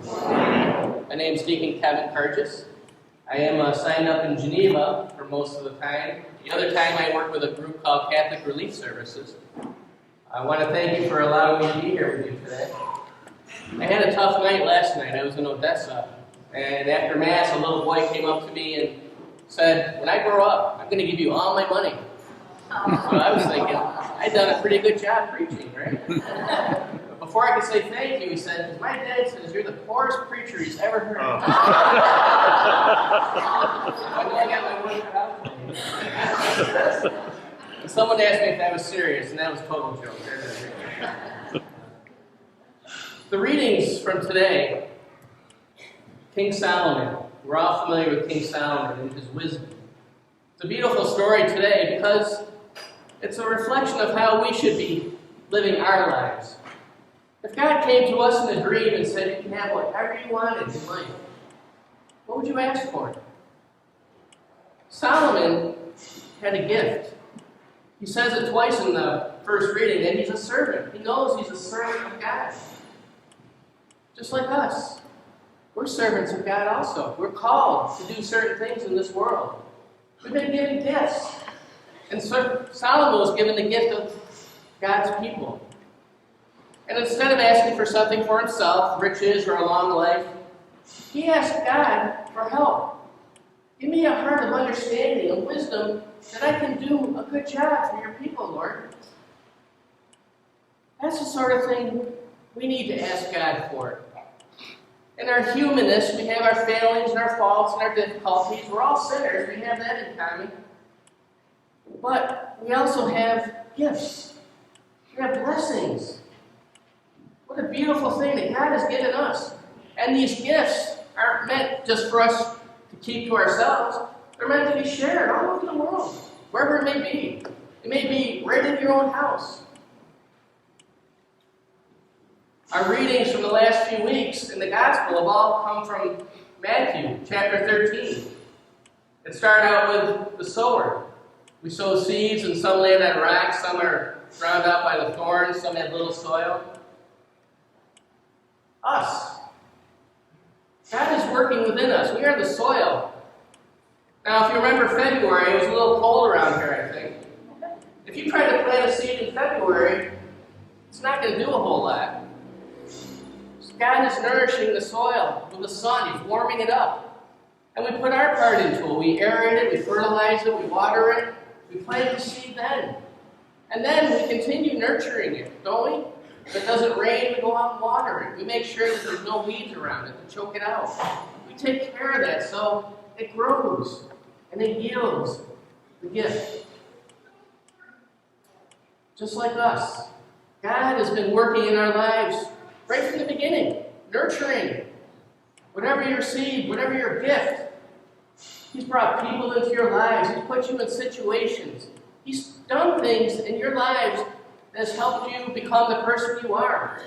My name is Deacon Kevin Cargis. I am signed up in Geneva for most of the time. The other time I work with a group called Catholic Relief Services. I want to thank you for allowing me to be here with you today. I had a tough night last night. I was in Odessa. And after Mass, a little boy came up to me and said, "When I grow up, I'm going to give you all my money." So I was thinking, I'd done a pretty good job preaching, right? But before I could say thank you, he said, "My dad says you're the poorest preacher he's ever heard." I know I got my work cut out for me. And someone asked me if that was serious, and that was a total joke. The readings from today, King Solomon. We're all familiar with King Solomon and his wisdom. It's a beautiful story today because it's a reflection of how we should be living our lives. If God came to us in a dream and said, "You can have whatever you want in life," what would you ask for? Solomon had a gift. He says it twice in the first reading that he's a servant. He knows he's a servant of God. Just like us. We're servants of God also. We're called to do certain things in this world. We've been given gifts. And Solomon was given the gift of God's people. And instead of asking for something for himself, riches or a long life, he asked God for help. Give me a heart of understanding and wisdom that I can do a good job for your people, Lord. That's the sort of thing we need to ask God for. In our humanness, we have our failings and our faults and our difficulties. We're all sinners. We have that in common. But we also have gifts. We have blessings. What a beautiful thing that God has given us. And these gifts aren't meant just for us to keep to ourselves. They're meant to be shared all over the world, wherever it may be. It may be right in your own house. Our readings from the last few weeks in the Gospel have all come from Matthew chapter 13. It started out with the sower. We sow seeds, and some land on rocks, some are drowned out by the thorns, some have little soil. Us. God is working within us. We are the soil. Now, if you remember February, it was a little cold around here, I think. If you try to plant a seed in February, it's not going to do a whole lot. God is nourishing the soil with the sun. He's warming it up. And we put our part into it. We aerate it, we fertilize it, we water it, we plant the seed then. And then we continue nurturing it, don't we? If it doesn't rain, we go out and water it. We make sure that there's no weeds around it to choke it out. We take care of that so it grows and it yields the gift. Just like us, God has been working in our lives right from the beginning, nurturing whatever your seed, whatever your gift. He's brought people into your lives. He's put you in situations. He's done things in your lives that has helped you become the person you are.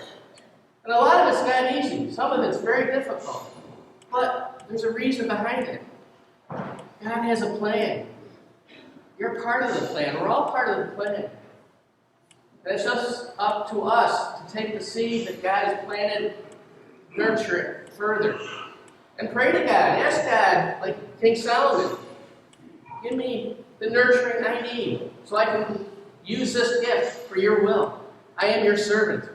And a lot of it's not easy. Some of it's very difficult. But there's a reason behind it. God has a plan. You're part of the plan. We're all part of the plan. And it's just up to us to take the seed that God has planted, nurture it further. And pray to God. Ask God, like King Solomon, give me the nurturing I need so I can use this gift for your will. I am your servant.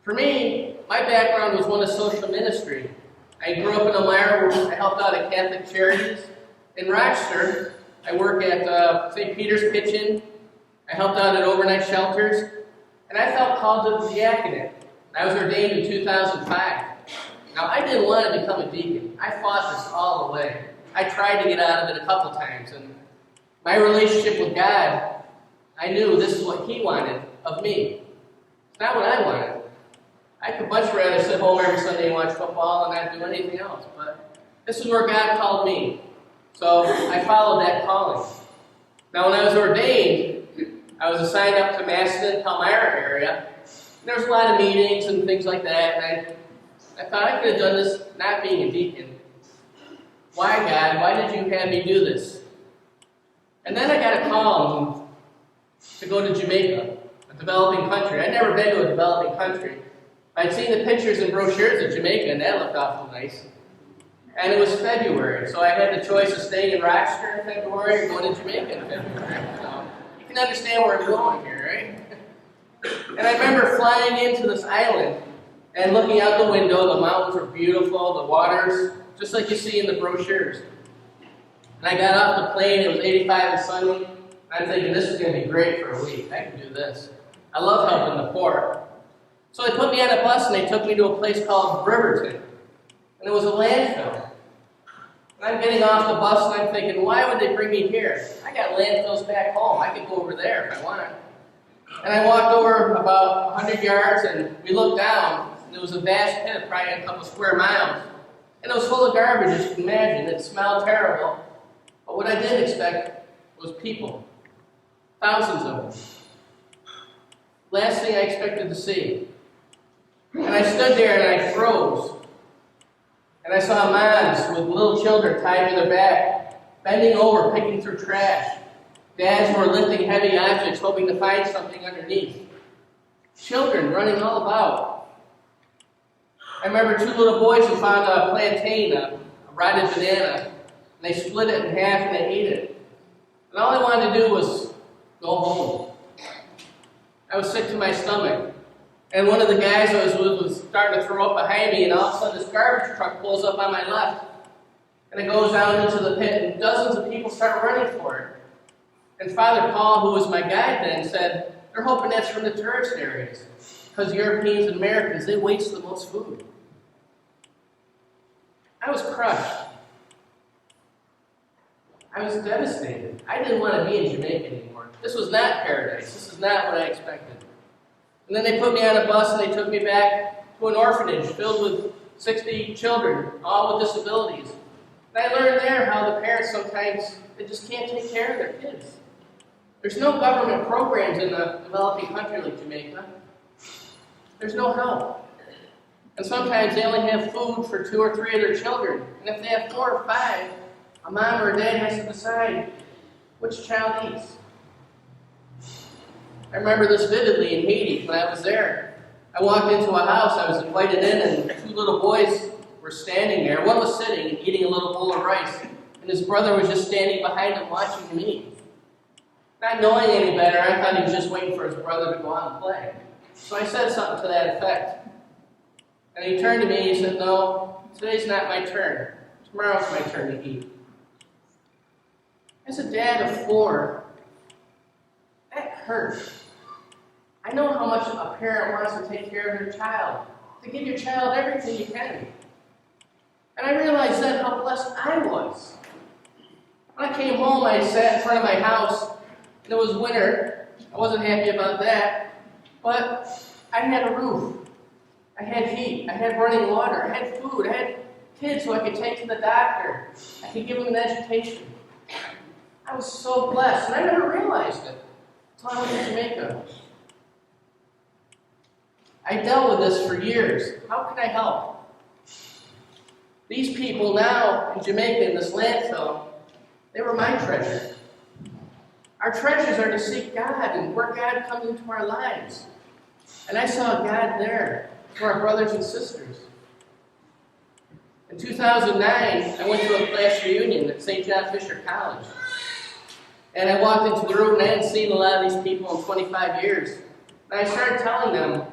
For me, my background was one of social ministry. I grew up in Elmira where I helped out at Catholic Charities. In Rochester, I work at St. Peter's Kitchen. I helped out at overnight shelters, and I felt called to the diaconate. I was ordained in 2005. Now, I didn't want to become a deacon. I fought this all the way. I tried to get out of it a couple times, and my relationship with God, I knew this is what He wanted of me. It's not what I wanted. I could much rather sit home every Sunday and watch football and not do anything else, but this is where God called me. So I followed that calling. Now, when I was ordained, I was assigned up to Macedon, Palmyra area. And there was a lot of meetings and things like that. And I thought I could have done this not being a deacon. Why, God? Why did you have me do this? And then I got a call to go to Jamaica, a developing country. I'd never been to a developing country. I'd seen the pictures and brochures of Jamaica, and that looked awful nice. And it was February, so I had the choice of staying in Rochester in February or going to Jamaica in February. So you can understand where I'm going here, right? And I remember flying into this island and looking out the window. The mountains were beautiful, the water's just like you see in the brochures. And I got off the plane, it was 85 and sunny. I'm thinking, this is going to be great for a week. I can do this. I love helping the poor. So they put me on a bus and they took me to a place called Riverton. And it was a landfill. And I'm getting off the bus and I'm thinking, why would they bring me here? I got landfills back home. I could go over there if I want. And I walked over about 100 yards and we looked down and there was a vast pit, probably a couple square miles. And it was full of garbage, as you can imagine. It smelled terrible. But what I did expect was people. Thousands of them. Last thing I expected to see. And I stood there and I froze. And I saw moms with little children tied to their back, bending over, picking through trash. Dads were lifting heavy objects, hoping to find something underneath. Children running all about. I remember two little boys who found a plantain, a rotted banana, and they split it in half and they ate it. And all I wanted to do was go home. I was sick to my stomach. And one of the guys I was with was starting to throw up behind me, and all of a sudden this garbage truck pulls up on my left. And it goes down into the pit, and dozens of people start running for it. And Father Paul, who was my guide then, said, they're hoping that's from the tourist areas, because Europeans and Americans, they waste the most food. I was crushed. I was devastated. I didn't want to be in Jamaica anymore. This was not paradise. This is not what I expected. And then they put me on a bus and they took me back to an orphanage filled with 60 children, all with disabilities. And I learned there how the parents sometimes, they just can't take care of their kids. There's no government programs in a developing country like Jamaica. There's no help. And sometimes they only have food for 2 or 3 of their children. And if they have 4 or 5, a mom or a dad has to decide which child eats. I remember this vividly in Haiti when I was there. I walked into a house, I was invited in, and 2 little boys were standing there. One was sitting and eating a little bowl of rice, and his brother was just standing behind him watching him eat. Not knowing any better, I thought he was just waiting for his brother to go out and play. So I said something to that effect. And he turned to me and he said, no, today's not my turn. Tomorrow's my turn to eat. As a dad of 4, that hurt. I know how much a parent wants to take care of their child, to give your child everything you can. And I realized then how blessed I was. When I came home, I sat in front of my house, and it was winter. I wasn't happy about that, but I had a roof. I had heat. I had running water. I had food. I had kids who I could take to the doctor. I could give them an education. I was so blessed, and I never realized it until I went to Jamaica. I dealt with this for years. How can I help? These people now in Jamaica, in this landfill, they were my treasure. Our treasures are to seek God and where God comes into our lives. And I saw God there for our brothers and sisters. In 2009, I went to a class reunion at St. John Fisher College. And I walked into the room and I hadn't seen a lot of these people in 25 years. And I started telling them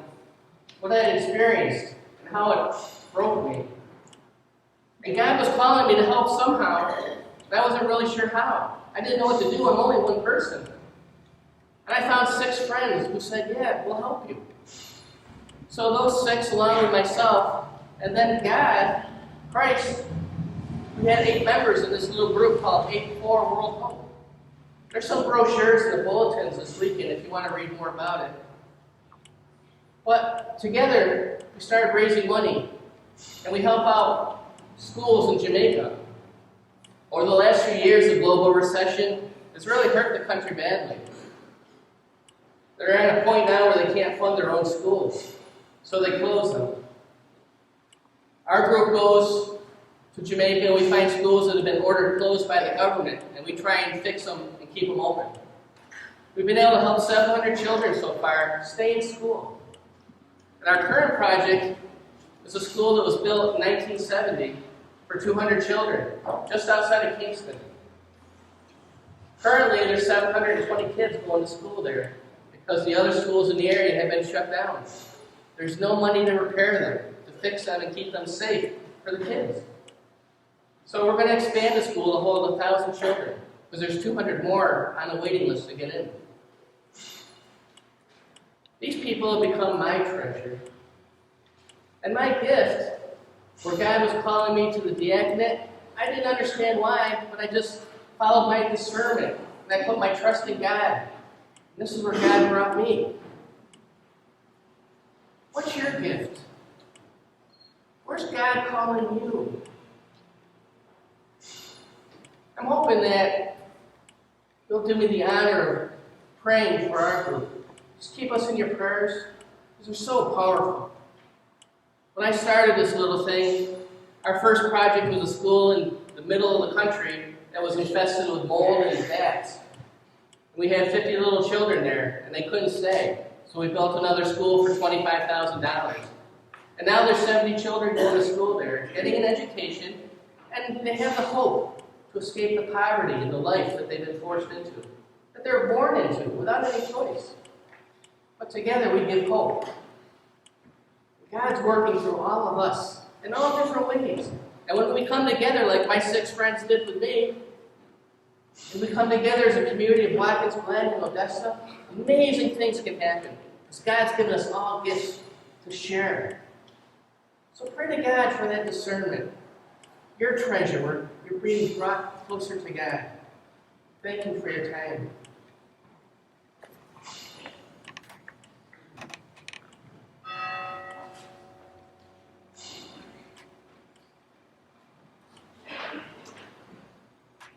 what I had experienced and how it broke me. And God was calling me to help somehow, but I wasn't really sure how. I didn't know what to do. I'm only one person. And I found 6 friends who said, yeah, we'll help you. So those 6, along with myself, and then God, Christ, we had 8 members in this little group called 8-4 World Hope. There's some brochures in the bulletins this weekend if you want to read more about it. But together, we started raising money, and we help out schools in Jamaica. Over the last few years, the global recession has really hurt the country badly. They're at a point now where they can't fund their own schools, so they close them. Our group goes to Jamaica, and we find schools that have been ordered closed by the government, and we try and fix them and keep them open. We've been able to help 700 children so far stay in school. And our current project is a school that was built in 1970 for 200 children, just outside of Kingston. Currently, there's 720 kids going to school there because the other schools in the area have been shut down. There's no money to repair them, to fix them and keep them safe for the kids. So we're going to expand the school to hold 1,000 children because there's 200 more on the waiting list to get in. These people have become my treasure. And my gift, where God was calling me to the diaconate, I didn't understand why, but I just followed my discernment. And I put my trust in God. And this is where God brought me. What's your gift? Where's God calling you? I'm hoping that you'll do me the honor of praying for our group. Just keep us in your prayers, because they're so powerful. When I started this little thing, our first project was a school in the middle of the country that was infested with mold and bats. We had 50 little children there, and they couldn't stay. So we built another school for $25,000. And now there's 70 children going to school there, getting an education, and they have the hope to escape the poverty and the life that they've been forced into, that they're born into without any choice. But together we give hope. God's working through all of us in all different ways. And when we come together like my 6 friends did with me, and we come together as a community of Watkins Glen and Odessa, amazing things can happen. Because God's given us all gifts to share. So pray to God for that discernment. Your treasure, you're being brought closer to God. Thank you for your time.